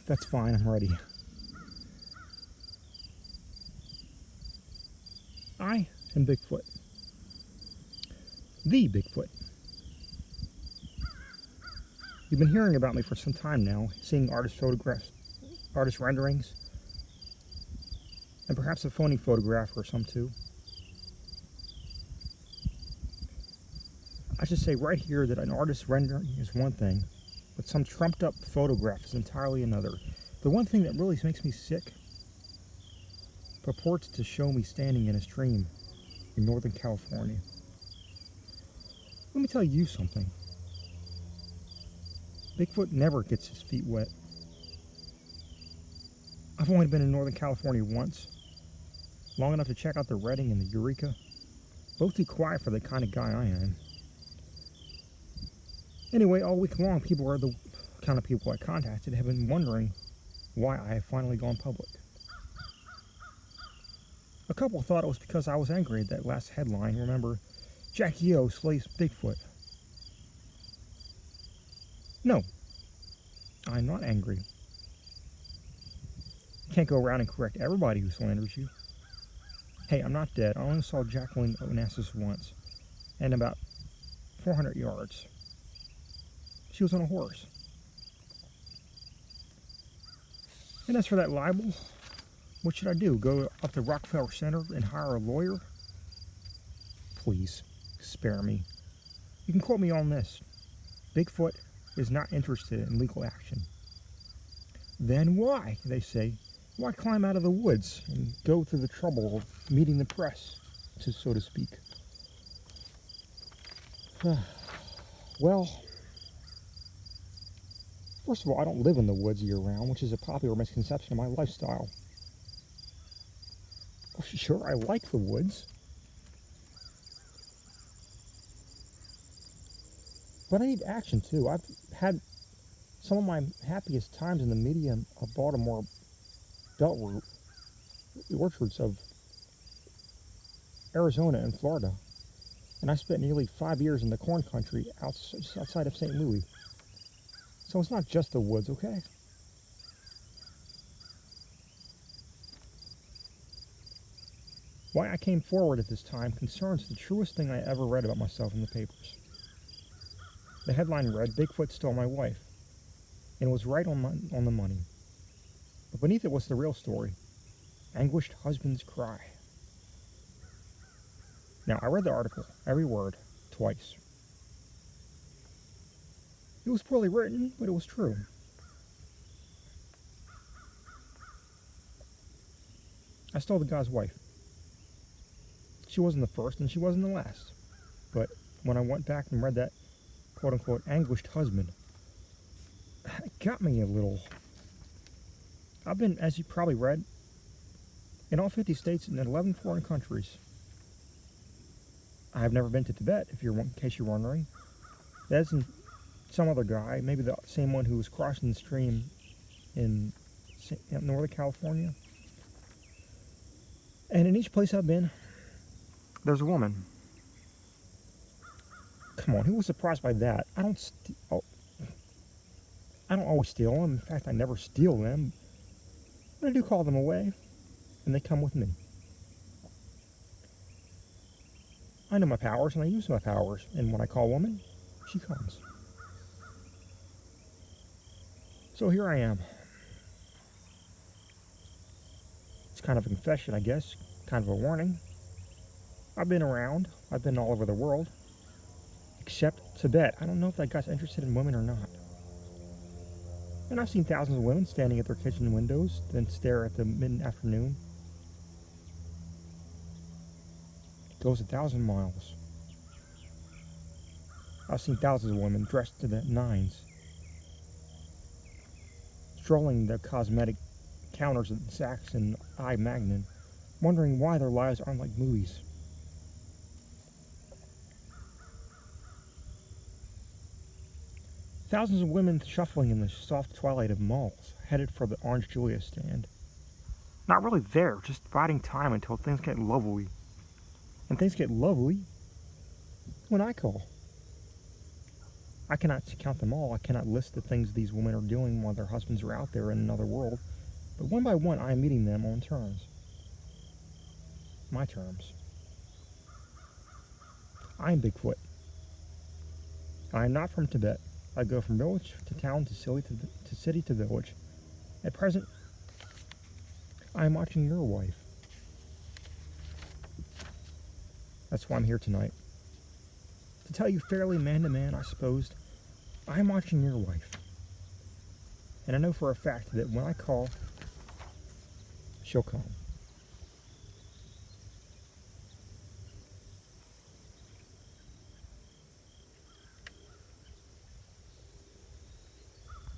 That's fine, I'm ready. I am Bigfoot. The Bigfoot. You've been hearing about me for some time now, seeing artist photographs, artist renderings, and perhaps a phony photograph or some too. I should say right here that an artist's rendering is one thing, but some trumped up photograph is entirely another. The one thing that really makes me sick purports to show me standing in a stream in Northern California. Let me tell you something. Bigfoot never gets his feet wet. I've only been in Northern California once, long enough to check out the Redding and the Eureka, both too quiet for the kind of guy I am. Anyway, all week long, people are the kind of people I contacted have been wondering why I have finally gone public. A couple thought it was because I was angry at that last headline. Remember, Jackie O slays Bigfoot. No, I'm not angry. You can't go around and correct everybody who slanders you. Hey, I'm not dead. I only saw Jacqueline Onassis once, and about 400 yards. She was on a horse. And as for that libel, what should I do? Go up to Rockefeller Center and hire a lawyer? Please, spare me. You can quote me on this. Bigfoot is not interested in legal action. Then why, they say, why climb out of the woods and go through the trouble of meeting the press, so to speak? Well, first of all, I don't live in the woods year-round, which is a popular misconception of my lifestyle. Oh, sure, I like the woods. But I need action, too. I've had some of my happiest times in the medium of Baltimore Beltroot orchards of Arizona and Florida. And I spent nearly 5 years in the corn country outside of St. Louis. So it's not just the woods, okay? Why I came forward at this time concerns the truest thing I ever read about myself in the papers. The headline read, "Bigfoot Stole My Wife," and it was right on the money. But beneath it was the real story, anguished husband's cry. Now, I read the article, every word, twice. It was poorly written, but it was true. I stole the guy's wife. She wasn't the first, and she wasn't the last. But when I went back and read that quote-unquote anguished husband, it got me a little. I've been, as you probably read, in all 50 states and in 11 foreign countries. I have never been to Tibet, in case you're wondering. That's some other guy, maybe the same one who was crossing the stream in Northern California. And in each place I've been, there's a woman. Come on, who was surprised by that? I don't always steal them. In fact, I never steal them. But I do call them away, and they come with me. I know my powers, and I use my powers. And when I call a woman, she comes. So here I am. It's kind of a confession, I guess. Kind of a warning. I've been around. I've been all over the world. Except Tibet. I don't know if that guy's interested in women or not. And I've seen thousands of women standing at their kitchen windows, then stare at the mid-afternoon. It goes 1,000 miles. I've seen thousands of women dressed to the nines, strolling the cosmetic counters at Saks and I. Magnin, wondering why their lives aren't like movies. Thousands of women shuffling in the soft twilight of malls, headed for the Orange Julius stand. Not really there, just biding time until things get lovely. And things get lovely when I call. I cannot count them all. I cannot list the things these women are doing while their husbands are out there in another world. But one by one, I am meeting them on terms. My terms. I am Bigfoot. I am not from Tibet. I go from village to town to city to village. At present, I am watching your wife. That's why I'm here tonight. To tell you fairly man to man, I suppose, I am watching your wife. And I know for a fact that when I call, she'll come.